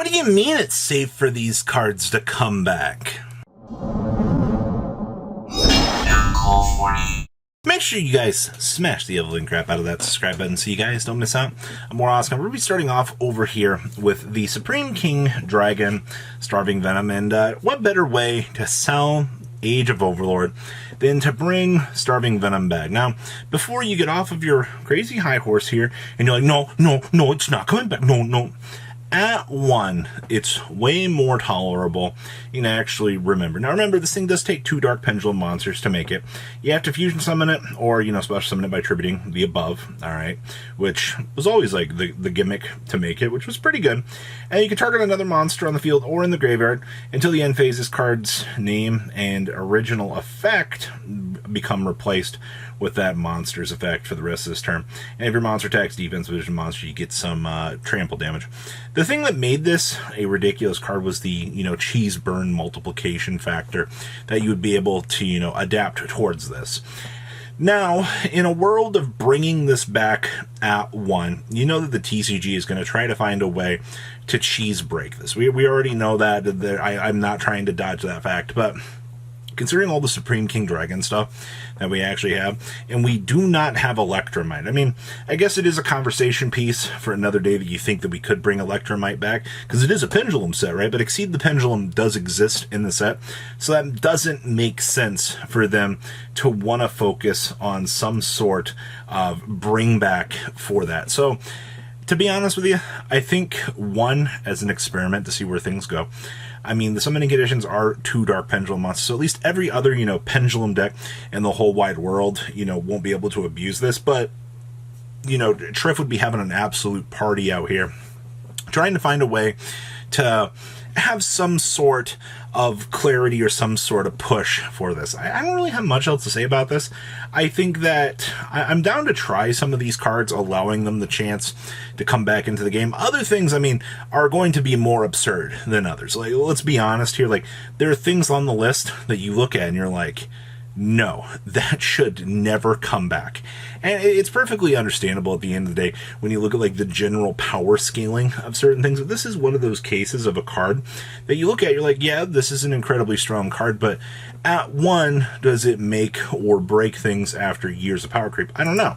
What do you mean it's safe for these cards to come back? Make sure you guys smash the evolution crap out of that subscribe button so you guys don't miss out on more awesome. We're going to be starting off over here with the Supreme King Dragon Starving Venom, and what better way to sell Age of Overlord than to bring Starving Venom back. Now, before you get off of your crazy high horse here, and you're like, no, it's not coming back, no. At 1, it's way more tolerable. You can actually remember. Now remember, this thing does take 2 Dark Pendulum monsters to make it. You have to fusion summon it, or, special summon it by tributing the above, alright? Which was always, like, the gimmick to make it, which was pretty good. And you can target another monster on the field or in the graveyard until the end phase. This card's name and original effect become replaced with that monster's effect for the rest of this turn. And if your monster attacks defense vision monster, you get some trample damage. The thing that made this a ridiculous card was the, cheese burn multiplication factor that you would be able to, adapt towards this. Now, in a world of bringing this back at 1, you know that the TCG is going to try to find a way to cheese break this. We already know that. I'm not trying to dodge that fact, but considering all the Supreme King Dragon stuff that we actually have, and we do not have Electromite. I mean, I guess it is a conversation piece for another day that you think that we could bring Electromite back, because it is a pendulum set, right? But Exceed the Pendulum does exist in the set, so that doesn't make sense for them to want to focus on some sort of bring back for that. So, to be honest with you, I think 1 as an experiment to see where things go. I mean, the summoning conditions are 2 Dark Pendulum monsters, so at least every other, pendulum deck in the whole wide world, won't be able to abuse this, but, Triff would be having an absolute party out here, trying to find a way to have some sort of clarity or some sort of push for this. I don't really have much else to say about this. I think that I'm down to try some of these cards, allowing them the chance to come back into the game. Other things, are going to be more absurd than others. Like, let's be honest here. Like, there are things on the list that you look at and you're like, no, that should never come back. And it's perfectly understandable at the end of the day when you look at like the general power scaling of certain things. But this is one of those cases of a card that you look at, you're like, yeah, this is an incredibly strong card, but at 1, does it make or break things after years of power creep? I don't know.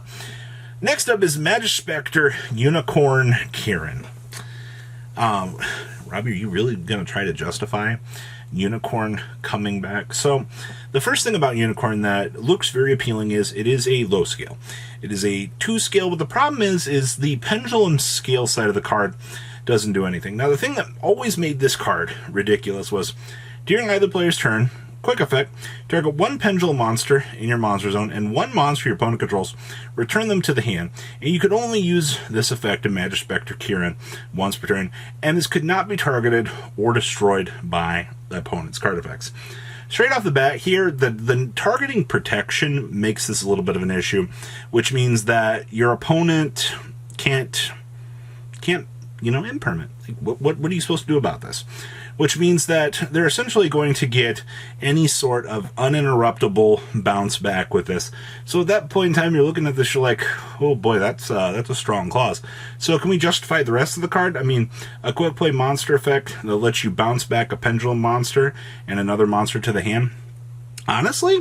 Next up is Magic Specter Unicorn Kieran. Robbie, are you really going to try to justify Unicorn coming back? So the first thing about Unicorn that looks very appealing is it is a low scale. It is a 2 scale, but the problem is the pendulum scale side of the card doesn't do anything. Now, the thing that always made this card ridiculous was during either player's turn, quick effect, target 1 pendulum monster in your monster zone and 1 monster your opponent controls, return them to the hand, and you could only use this effect in Magic Specter Kieran once per turn, and this could not be targeted or destroyed by the opponent's card effects. Straight off the bat here, the targeting protection makes this a little bit of an issue, which means that your opponent can't impermanent. Like, what are you supposed to do about this? Which means that they're essentially going to get any sort of uninterruptible bounce back with this. So at that point in time, you're looking at this, you're like, oh boy, that's a strong clause. So can we justify the rest of the card? I mean, a quick play monster effect that lets you bounce back a pendulum monster and another monster to the hand. Honestly,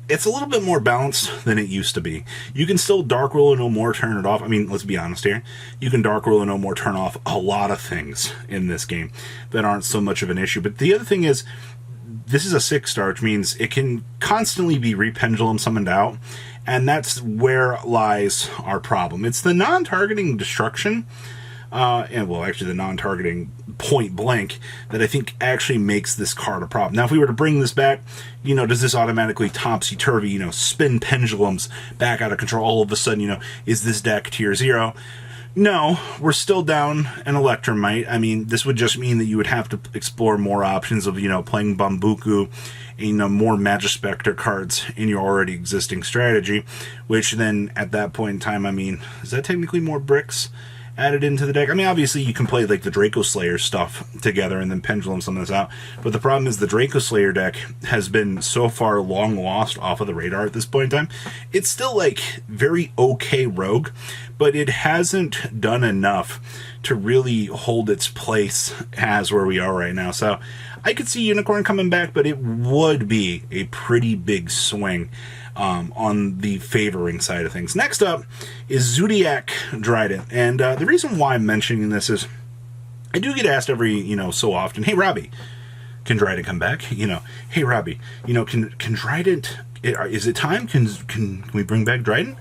it's a little bit more balanced than it used to be. You can still Dark Rule and No More turn it off. I mean, let's be honest here. You can Dark Rule and No More turn off a lot of things in this game that aren't so much of an issue. But the other thing is, this is a 6-star, which means it can constantly be rependulum summoned out. And that's where lies our problem. It's the non-targeting destruction, the non-targeting point blank that I think actually makes this card a problem. Now, if we were to bring this back, does this automatically topsy-turvy, spin pendulums back out of control? All of a sudden, is this deck tier 0? No, we're still down an Electromite. I mean, this would just mean that you would have to explore more options of, playing Bambuku, more Magic Specter cards in your already existing strategy, which then, at that point in time, I mean, is that technically more bricks? added into the deck. I mean, obviously you can play like the Draco Slayer stuff together and then pendulum some of this out. But the problem is the Draco Slayer deck has been so far long lost off of the radar at this point in time. It's still like very okay rogue, but it hasn't done enough to really hold its place as where we are right now. So I could see Unicorn coming back, but it would be a pretty big swing on the favoring side of things. Next up is Zodiac Dryden. And the reason why I'm mentioning this is I do get asked every, so often, hey, Robbie, can Dryden come back? Hey, Robbie, can Dryden, is it time? Can we bring back Dryden?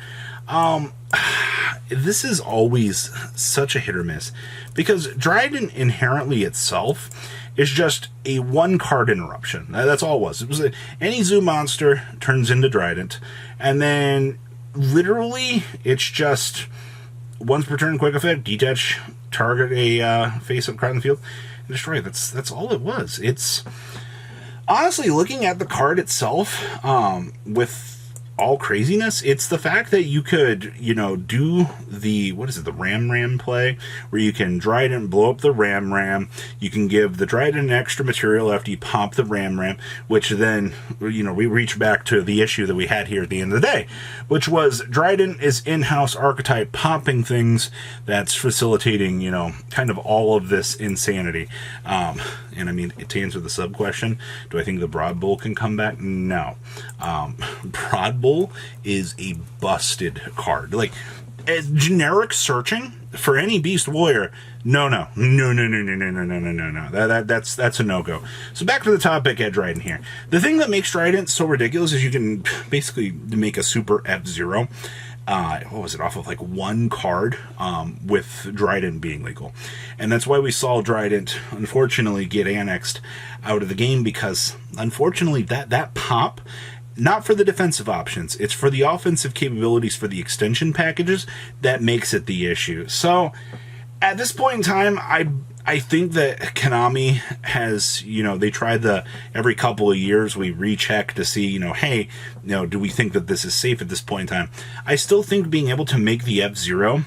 This is always such a hit or miss because Dryden inherently itself is just a one-card interruption. That's all it was. It was any zoo monster turns into Dryden, and then literally it's just once per turn, quick effect, detach, target a face-up card in the field, and destroy it. That's all it was. It's honestly looking at the card itself with all craziness, it's the fact that you could, do the, the Ram play, where you can Dryden, blow up the Ram. You can give the Dryden extra material after you pop the Ram, which then, we reach back to the issue that we had here at the end of the day, which was Dryden is in-house archetype popping things that's facilitating, kind of all of this insanity. And I mean, to answer the sub-question, do I think the Broad Bull can come back? No. Broad Bull is a busted card. Like, as generic searching for any Beast Warrior, no. That's a no-go. So back to the topic at Dryden here. The thing that makes Dryden so ridiculous is you can basically make a super F-Zero. Off of like one card with Dryden being legal. And that's why we saw Dryden unfortunately get annexed out of the game, because unfortunately that pop, not for the defensive options, it's for the offensive capabilities for the extension packages that makes it the issue. So at this point in time, I think that Konami has, they tried every couple of years we recheck to see, hey, do we think that this is safe at this point in time? I still think being able to make the F-Zero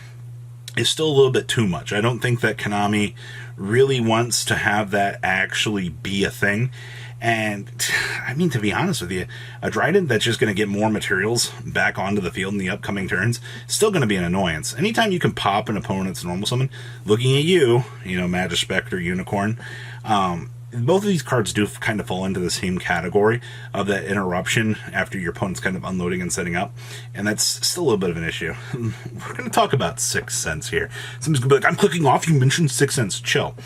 is still a little bit too much. I don't think that Konami really wants to have that actually be a thing. And, I mean, to be honest with you, a Dryden that's just going to get more materials back onto the field in the upcoming turns is still going to be an annoyance. Anytime you can pop an opponent's normal summon, looking at you, Magic Specter, Unicorn, both of these cards do kind of fall into the same category of that interruption after your opponent's kind of unloading and setting up, and that's still a little bit of an issue. We're going to talk about 6 cents here. Somebody's going to be like, I'm clicking off, you mentioned 6 cents. Chill.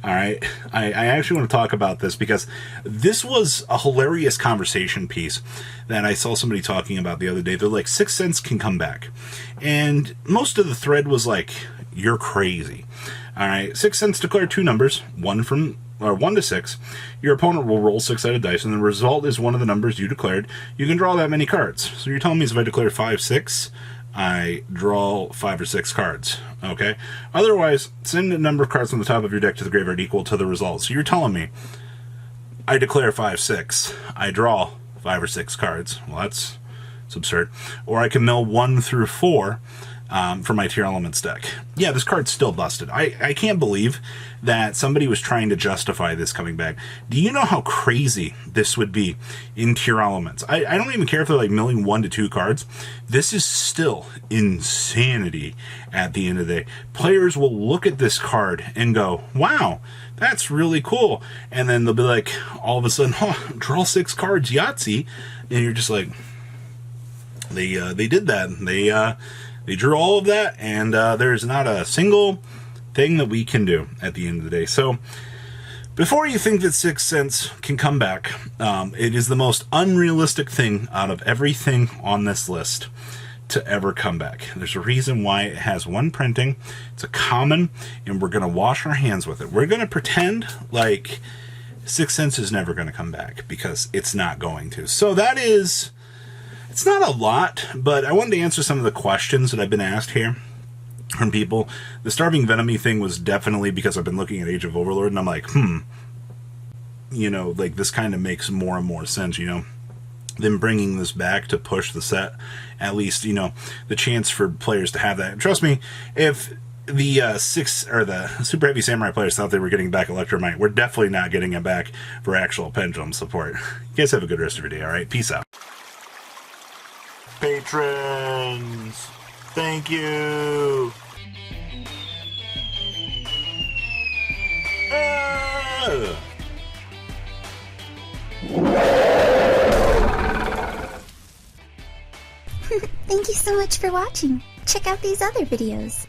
All right, I actually want to talk about this because this was a hilarious conversation piece that I saw somebody talking about the other day. They're like, 6 cents can come back. And most of the thread was like, you're crazy. All right, 6 cents declare 2 numbers, 1 to 6. Your opponent will roll 6-sided dice, and the result is one of the numbers you declared. You can draw that many cards. So you're telling me if I declare 5, 6, I draw 5 or 6 cards, okay? Otherwise, send a number of cards from the top of your deck to the graveyard equal to the result. So you're telling me I declare 5, 6, I draw 5 or 6 cards. Well, that's absurd. Or I can mill 1 through 4 for my Tier Elements deck. Yeah, this card's still busted. I can't believe that somebody was trying to justify this coming back. Do you know how crazy this would be in Tier Elements? I don't even care if they're like milling 1 to 2 cards. This is still insanity at the end of the day. Players will look at this card and go, wow, that's really cool. And then they'll be like, all of a sudden, draw 6 cards, Yahtzee. And you're just like, they did that. They drew all of that, and there's not a single thing that we can do at the end of the day. So, before you think that 6 cents can come back, it is the most unrealistic thing out of everything on this list to ever come back. There's a reason why it has 1 printing. It's a common, and we're going to wash our hands with it. We're going to pretend like 6 cents is never going to come back, because it's not going to. So that is... It's not a lot, but I wanted to answer some of the questions that I've been asked here from people. The Starving Venomy thing was definitely because I've been looking at Age of Overlord, and I'm like, this kind of makes more and more sense, them bringing this back to push the set. At least, the chance for players to have that. And trust me, if the Super Heavy Samurai players thought they were getting back Electromite. We're definitely not getting it back for actual pendulum support. You guys have a good rest of your day, alright? Peace out. Patrons! Thank you! Thank you so much for watching. Check out these other videos.